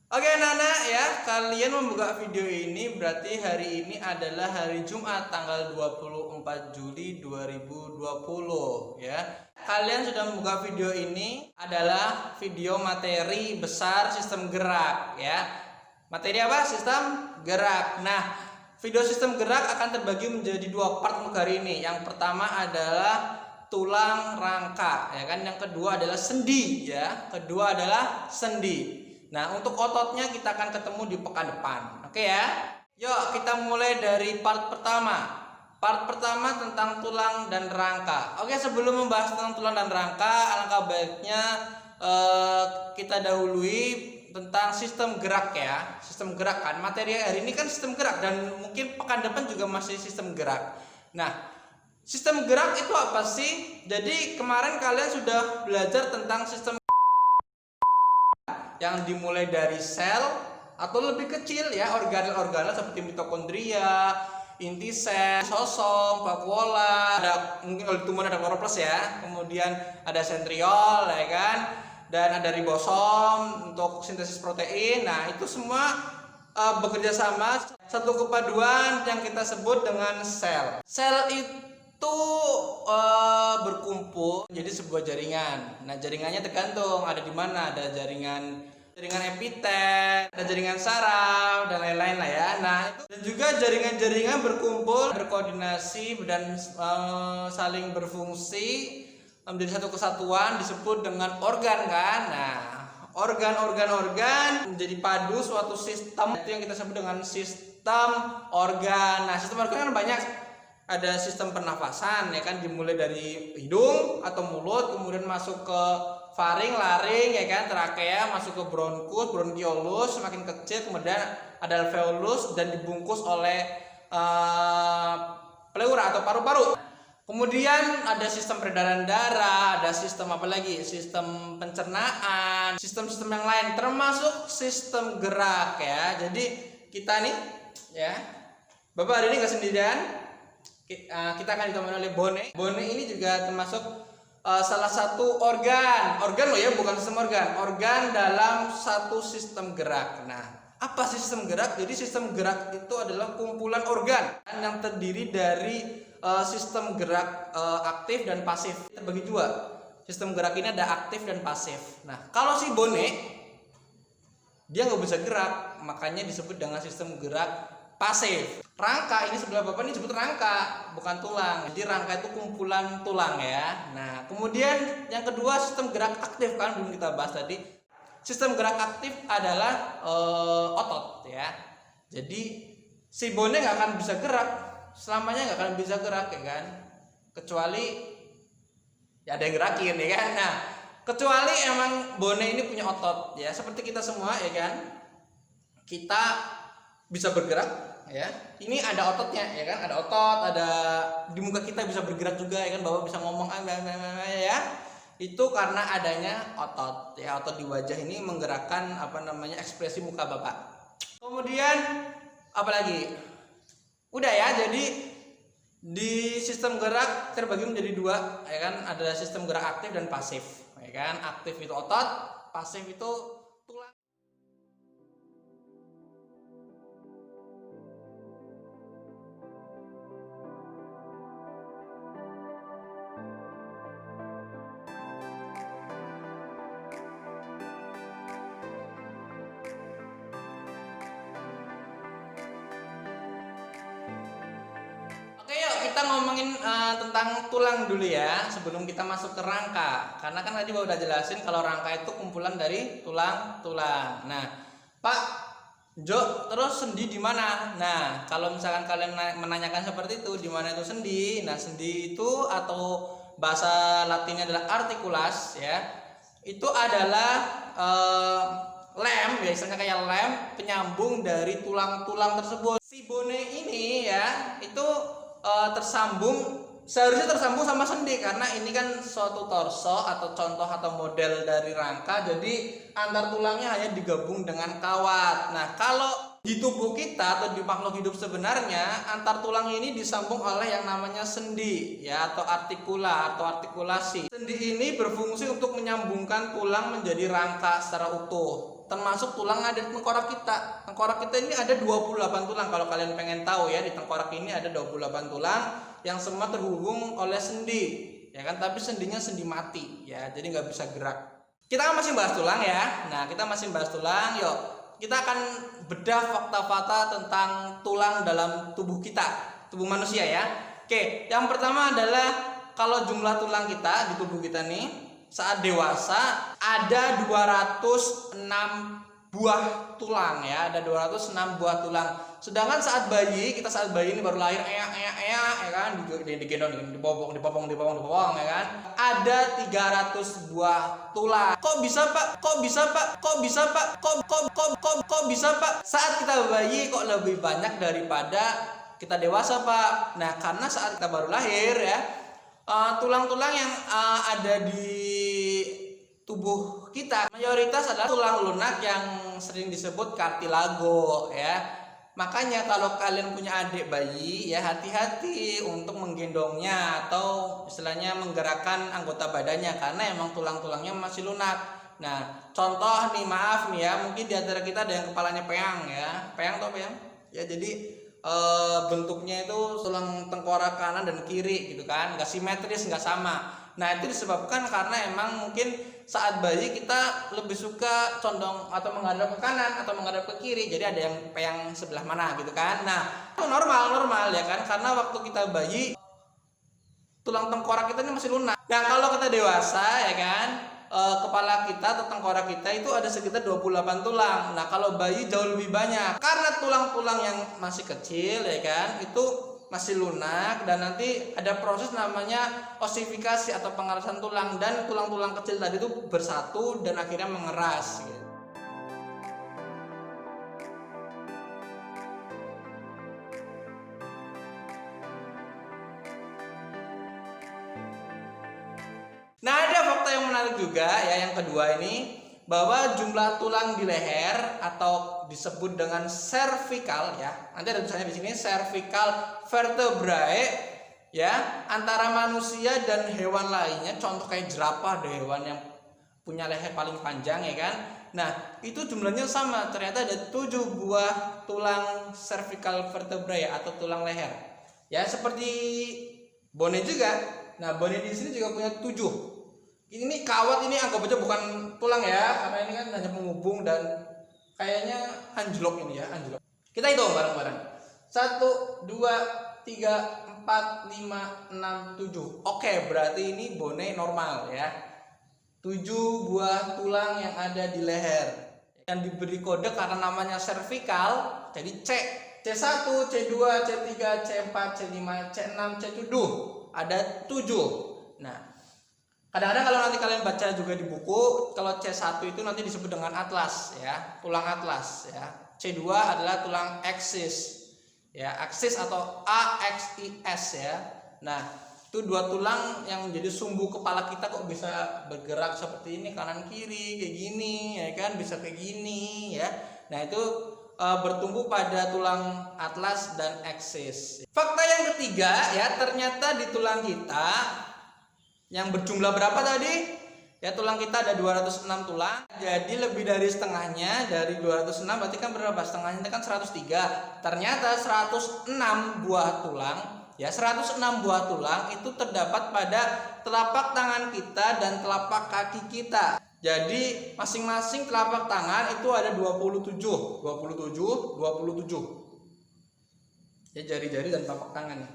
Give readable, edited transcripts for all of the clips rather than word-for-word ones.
Oke anak-anak ya, kalian membuka video ini berarti hari ini adalah hari Jumat tanggal 24 Juli 2020 ya. Kalian sudah membuka video ini adalah video materi besar sistem gerak ya. Materi apa? Sistem gerak. Nah, video sistem gerak akan terbagi menjadi dua part untuk hari ini. Yang pertama adalah tulang rangka ya kan, yang kedua adalah sendi ya. Kedua adalah sendi. Nah, untuk ototnya kita akan ketemu di pekan depan. Oke ya. Yuk, kita mulai dari part pertama. Part pertama tentang tulang dan rangka. Oke, sebelum membahas tentang tulang dan rangka, alangkah baiknya kita dahului tentang sistem gerak ya. Sistem gerak kan, materi hari ini kan sistem gerak dan mungkin pekan depan juga masih sistem gerak. Nah, sistem gerak itu apa sih? Jadi kemarin kalian sudah belajar tentang sistem yang dimulai dari sel atau lebih kecil ya, organel-organel seperti mitokondria, inti sel, lisosom, vakuola, ada mungkin kalau tumor ada kloroplas ya, kemudian ada sentriol ya kan, dan ada ribosom untuk sintesis protein. Nah, itu semua bekerja sama satu kepaduan yang kita sebut dengan sel. Sel itu berkumpul jadi sebuah jaringan. Nah, jaringannya tergantung ada di mana, ada jaringan epitel, ada jaringan saraf dan lain-lain lah ya. Nah, itu dan juga jaringan-jaringan berkumpul, berkoordinasi dan saling berfungsi menjadi satu kesatuan disebut dengan organ kan. Nah, organ menjadi padu suatu sistem, itu yang kita sebut dengan sistem organ. Nah, sistem organ kan banyak. Ada sistem pernafasan ya kan, dimulai dari hidung atau mulut, kemudian masuk ke faring, laring ya kan, trakea, masuk ke bronkus, bronkiolus, semakin kecil, kemudian ada alveolus dan dibungkus oleh pleura atau paru-paru. Kemudian ada sistem peredaran darah, ada sistem apa lagi? Sistem pencernaan, sistem-sistem yang lain termasuk sistem gerak ya. Jadi kita nih ya, Bapak hari ini nggak sendirian. Kita akan ditemani oleh Bone. Bone ini juga termasuk salah satu organ loh ya, bukan sistem organ dalam satu sistem gerak. Nah, apa sih sistem gerak? Jadi sistem gerak itu adalah kumpulan organ yang terdiri dari sistem gerak aktif dan pasif. Terbagi dua. Sistem gerak ini ada aktif dan pasif. Nah, kalau si Bone dia nggak bisa gerak, makanya disebut dengan sistem gerak pasif. Rangka ini sebelah Bapak ini disebut rangka, bukan tulang. Jadi rangka itu kumpulan tulang ya. Nah, kemudian yang kedua sistem gerak aktif kan belum kita bahas tadi. Sistem gerak aktif adalah otot ya. Jadi si Bone nggak akan bisa gerak, selamanya nggak akan bisa gerak ya kan. Kecuali ya ada yang gerakin ya kan. Nah, kecuali emang Bone ini punya otot ya, seperti kita semua ya kan. Kita bisa bergerak ya, ini ada ototnya ya kan, ada otot, ada di muka kita bisa bergerak juga ya kan, Bapak bisa ngomong ya, itu karena adanya otot ya. Otot di wajah ini menggerakkan ekspresi muka Bapak. Kemudian apa lagi? Udah ya, jadi di sistem gerak terbagi menjadi dua ya kan, ada sistem gerak aktif dan pasif ya kan. Aktif itu otot, pasif itu tulang. Oke, yuk kita ngomongin tentang tulang dulu ya sebelum kita masuk ke rangka. Karena kan tadi udah jelasin kalau rangka itu kumpulan dari tulang-tulang. Nah, Pak Jo, terus sendi di mana? Nah, kalau misalkan kalian menanyakan seperti itu, di mana itu sendi? Nah, sendi itu atau bahasa Latinnya adalah artikulas ya. Itu adalah lem, biasanya kayak lem penyambung dari tulang-tulang tersebut. Si Bone ini ya, itu seharusnya tersambung sama sendi karena ini kan suatu torso atau contoh atau model dari rangka, jadi antar tulangnya hanya digabung dengan kawat. Nah, kalau di tubuh kita atau di makhluk hidup sebenarnya, antar tulang ini disambung oleh yang namanya sendi ya, atau artikula atau artikulasi. Sendi ini berfungsi untuk menyambungkan tulang menjadi rangka secara utuh. Termasuk tulang ada di tengkorak kita. Tengkorak kita ini ada 28 tulang. Kalau kalian pengen tahu ya, di tengkorak ini ada 28 tulang yang semua terhubung oleh sendi. Ya kan, tapi sendinya sendi mati ya, jadi nggak bisa gerak. Kita kan masih bahas tulang ya. Nah, kita masih bahas tulang. Yuk, kita akan bedah fakta-fakta tentang tulang dalam tubuh kita, tubuh manusia ya. Oke, yang pertama adalah kalau jumlah tulang kita di tubuh kita nih saat dewasa ada 206 buah tulang ya, ada 206 buah tulang. Sedangkan saat bayi ini baru lahir ya kan, digendong, dipopong ya kan, ada 300 buah tulang. Kok bisa Pak? Saat kita bayi kok lebih banyak daripada kita dewasa Pak? Nah, karena saat kita baru lahir ya, tulang-tulang yang ada di tubuh kita mayoritas adalah tulang lunak yang sering disebut kartilago ya. Makanya kalau kalian punya adik bayi ya, hati-hati untuk menggendongnya atau istilahnya menggerakkan anggota badannya, karena emang tulang-tulangnya masih lunak. Nah, contoh nih, maaf nih ya, mungkin di antara kita ada yang kepalanya peyang ya. Peyang atau peyang? Ya, jadi bentuknya itu tulang tengkorak kanan dan kiri gitu kan, nggak simetris, nggak sama. Nah, itu disebabkan karena emang mungkin saat bayi kita lebih suka condong atau menghadap ke kanan atau menghadap ke kiri, jadi ada yang peyang sebelah mana gitu kan. Nah, itu normal ya kan, karena waktu kita bayi tulang tengkorak kita ini masih lunak. Nah, kalau kita dewasa ya kan, kepala kita atau tengkorak kita itu ada sekitar 28 tulang. Nah, kalau bayi jauh lebih banyak karena tulang-tulang yang masih kecil ya kan, itu masih lunak, dan nanti ada proses namanya osifikasi atau pengerasan tulang, dan tulang-tulang kecil tadi itu bersatu dan akhirnya mengeras gitu. Nah, ada fakta yang menarik juga ya, yang kedua ini, bahwa jumlah tulang di leher atau disebut dengan cervical ya, nanti ada tulisannya di sini, cervical vertebrae ya, antara manusia dan hewan lainnya, contoh kayak jerapah, ada hewan yang punya leher paling panjang ya kan. Nah, itu jumlahnya sama, ternyata ada 7 buah tulang cervical vertebrae atau tulang leher ya, seperti bone juga. Nah, bone di sini juga punya 7. Ini kawat, ini anggap aja bukan tulang ya, karena ini kan hanya penghubung dan kayaknya anjlok ini ya, anjlok. Kita hitung bareng-bareng. 1, 2, 3, 4, 5, 6, 7. Oke, berarti ini bone normal ya. 7 buah tulang yang ada di leher. Yang diberi kode karena namanya cervical, jadi C. C1, C2, C3, C4, C5, C6, C7. Ada 7. Nah, kadang-kadang kalau nanti kalian baca juga di buku, kalau C1 itu nanti disebut dengan atlas ya, tulang atlas ya. C2 adalah tulang axis ya, axis atau AXIS ya. Nah, itu 2 tulang yang menjadi sumbu kepala kita, kok bisa bergerak seperti ini, kanan kiri kayak gini ya kan, bisa kayak gini ya. Nah, itu bertumbuh pada tulang atlas dan axis. Fakta yang ketiga ya, ternyata di tulang kita yang berjumlah berapa tadi? Ya, tulang kita ada 206 tulang. Jadi lebih dari setengahnya dari 206 berarti kan berapa? Setengahnya kan 103. Ternyata 106 buah tulang, ya 106 buah tulang itu terdapat pada telapak tangan kita dan telapak kaki kita. Jadi masing-masing telapak tangan itu ada 27. Ya, jari-jari dan telapak tangan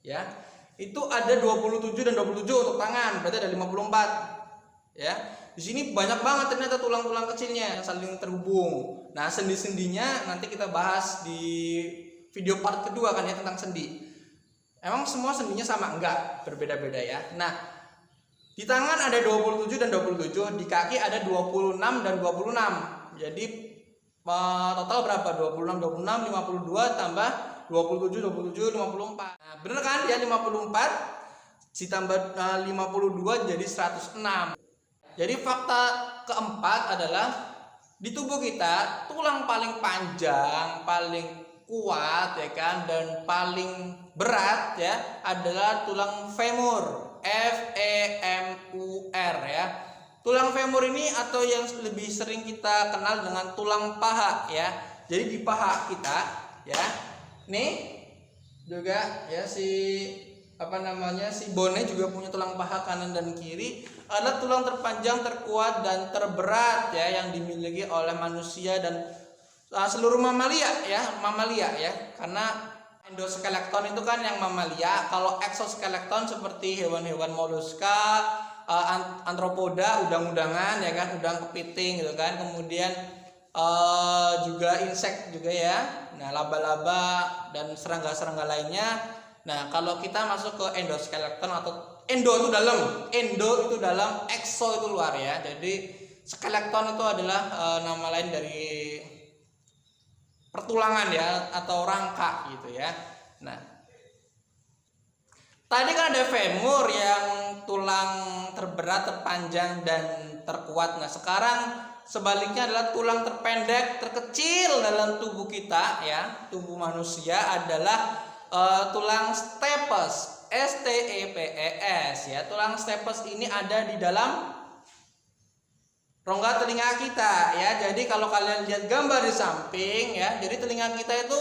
ya. Itu ada 27 dan 27 untuk tangan, berarti ada 54 ya. Di sini banyak banget ternyata tulang-tulang kecilnya yang saling terhubung. Nah, sendi-sendinya nanti kita bahas di video part kedua kan ya, tentang sendi. Emang semua sendinya sama? Enggak, berbeda-beda ya. Nah, di tangan ada 27 dan 27, di kaki ada 26 dan 26. Jadi total berapa? 26, 52 tambah 27, 54. Nah, bener kan ya, 54 ditambah 52 jadi 106. Jadi fakta keempat adalah di tubuh kita tulang paling panjang, paling kuat ya kan, dan paling berat ya adalah tulang femur, FEMUR ya. Tulang femur ini atau yang lebih sering kita kenal dengan tulang paha ya. Jadi di paha kita ya, nih juga ya si Bone juga punya tulang paha kanan dan kiri, adalah tulang terpanjang, terkuat dan terberat ya yang dimiliki oleh manusia dan seluruh mamalia ya. Karena endoskeleton itu kan yang mamalia, kalau eksoskeleton seperti hewan-hewan moluska, antropoda, udang-udangan ya kan, udang kepiting gitu kan, kemudian juga insek juga ya, nah laba-laba dan serangga-serangga lainnya. Nah kalau kita masuk ke endoskeleton, atau endo itu dalam, exo itu luar ya. Jadi skeleton itu adalah nama lain dari pertulangan ya, atau rangka gitu ya. Nah tadi kan ada femur yang tulang terberat, terpanjang dan terkuat. Nah sekarang sebaliknya adalah tulang terpendek, terkecil dalam tubuh kita ya, tubuh manusia adalah tulang stapes, STEPES ya. Tulang stapes ini ada di dalam rongga telinga kita ya. Jadi kalau kalian lihat gambar di samping ya, jadi telinga kita itu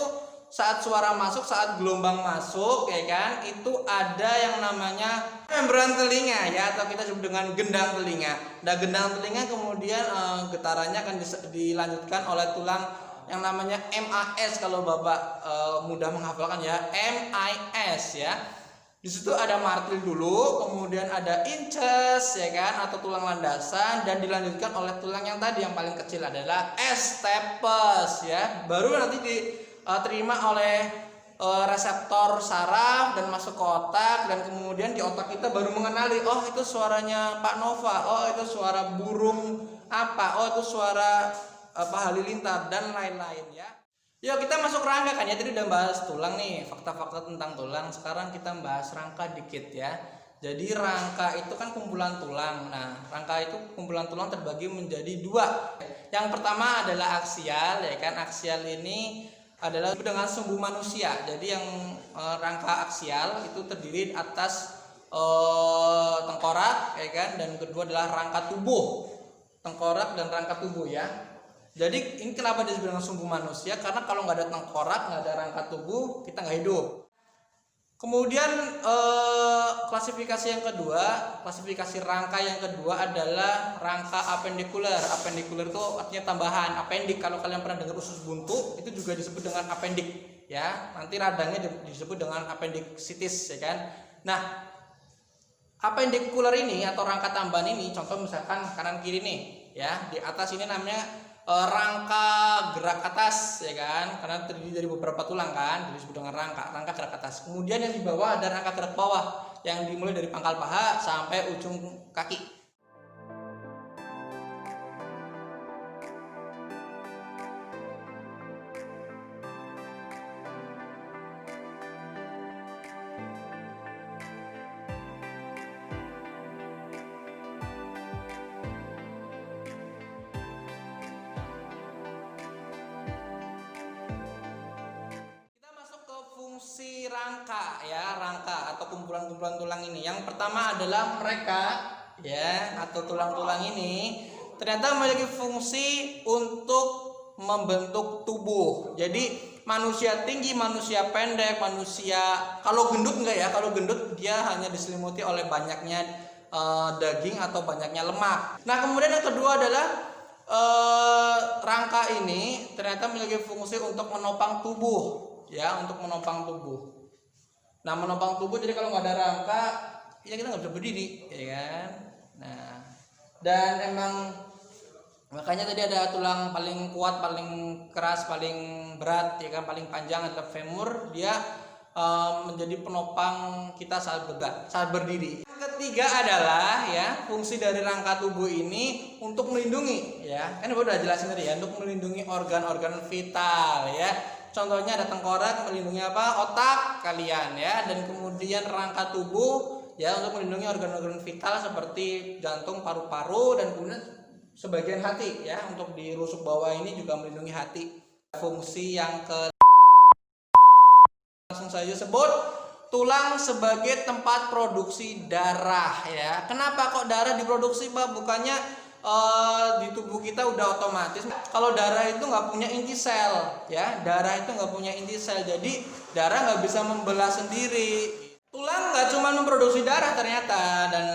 saat suara masuk, saat gelombang masuk ya kan, itu ada yang namanya membran telinga ya, atau kita sebut dengan gendang telinga. Nah gendang telinga kemudian getarannya akan dilanjutkan oleh tulang yang namanya MAS, kalau Bapak mudah menghafalkan ya, MIS ya. Di situ ada martil dulu, kemudian ada inches ya kan, atau tulang landasan, dan dilanjutkan oleh tulang yang tadi yang paling kecil adalah stapes ya. Baru nanti diterima oleh reseptor saraf dan masuk ke otak, dan kemudian di otak kita baru mengenali, oh itu suaranya Pak Nova, oh itu suara burung apa, oh itu suara halilintar dan lain-lain ya. Yuk kita masuk rangka kan ya, tadi udah bahas tulang nih, fakta-fakta tentang tulang. Sekarang kita bahas rangka dikit ya. Jadi rangka itu kan kumpulan tulang. Nah rangka itu kumpulan tulang terbagi menjadi dua. Yang pertama adalah aksial ya kan. Aksial ini adalah dengan sumbu manusia. Jadi yang rangka aksial itu terdiri atas tengkorak ya kan, dan kedua adalah rangka tubuh. Tengkorak dan rangka tubuh ya. Jadi ini kenapa disebut dengan sumbu manusia? Karena kalau nggak ada tengkorak, nggak ada rangka tubuh, kita nggak hidup. Kemudian klasifikasi yang kedua, klasifikasi rangka yang kedua adalah rangka apendikuler. Apendikuler itu artinya tambahan. Apendik, kalau kalian pernah dengar usus buntu, itu juga disebut dengan apendik ya. Nanti radangnya disebut dengan appendicitis ya kan. Nah apendikuler ini atau rangka tambahan ini, contoh misalkan kanan kiri nih ya, di atas ini namanya rangka gerak atas ya kan, karena terdiri dari beberapa tulang kan, disebut dengan rangka gerak atas. Kemudian yang di bawah ada rangka gerak bawah yang dimulai dari pangkal paha sampai ujung kaki. Fungsi rangka ya, rangka atau kumpulan-kumpulan tulang ini. Yang pertama adalah mereka ya, atau tulang-tulang ini ternyata memiliki fungsi untuk membentuk tubuh. Jadi manusia tinggi, manusia pendek, manusia kalau gendut enggak ya, kalau gendut dia hanya diselimuti oleh banyaknya daging atau banyaknya lemak. Nah kemudian yang kedua adalah rangka ini ternyata memiliki fungsi untuk menopang tubuh ya, untuk menopang tubuh. Nah menopang tubuh, jadi kalau nggak ada rangka ya kita nggak bisa berdiri ya kan. Nah dan emang makanya tadi ada tulang paling kuat, paling keras, paling berat ya kan, paling panjang adalah femur. Dia menjadi penopang kita saat bergerak, saat berdiri. Yang ketiga adalah ya, fungsi dari rangka tubuh ini untuk melindungi ya, kan udah jelasin tadi ya, untuk melindungi organ-organ vital ya. Contohnya ada tengkorak melindungi apa? Otak kalian ya, dan kemudian rangka tubuh ya untuk melindungi organ-organ vital seperti jantung, paru-paru, dan kemudian sebagian hati ya, untuk di rusuk bawah ini juga melindungi hati. Fungsi yang ke langsung saja sebut tulang sebagai tempat produksi darah ya. Kenapa kok darah diproduksi, Pak? Bukannya di tubuh kita udah otomatis kalau darah itu nggak punya inti sel ya, darah itu nggak punya inti sel, jadi darah nggak bisa membelah sendiri. Tulang nggak cuma memproduksi darah ternyata, dan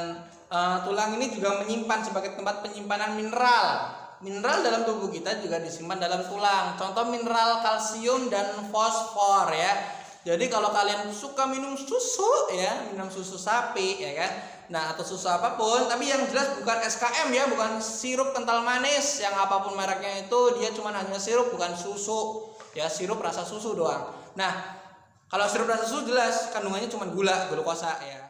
tulang ini juga menyimpan sebagai tempat penyimpanan mineral. Mineral dalam tubuh kita juga disimpan dalam tulang. Contoh mineral kalsium dan fosfor ya. Jadi kalau kalian suka minum susu ya, minum susu sapi ya kan, nah atau susu apapun, tapi yang jelas bukan SKM ya, bukan sirup kental manis yang apapun mereknya itu, dia cuma hanya sirup bukan susu ya, sirup rasa susu doang. Nah kalau sirup rasa susu jelas kandungannya cuma gula, glukosa ya.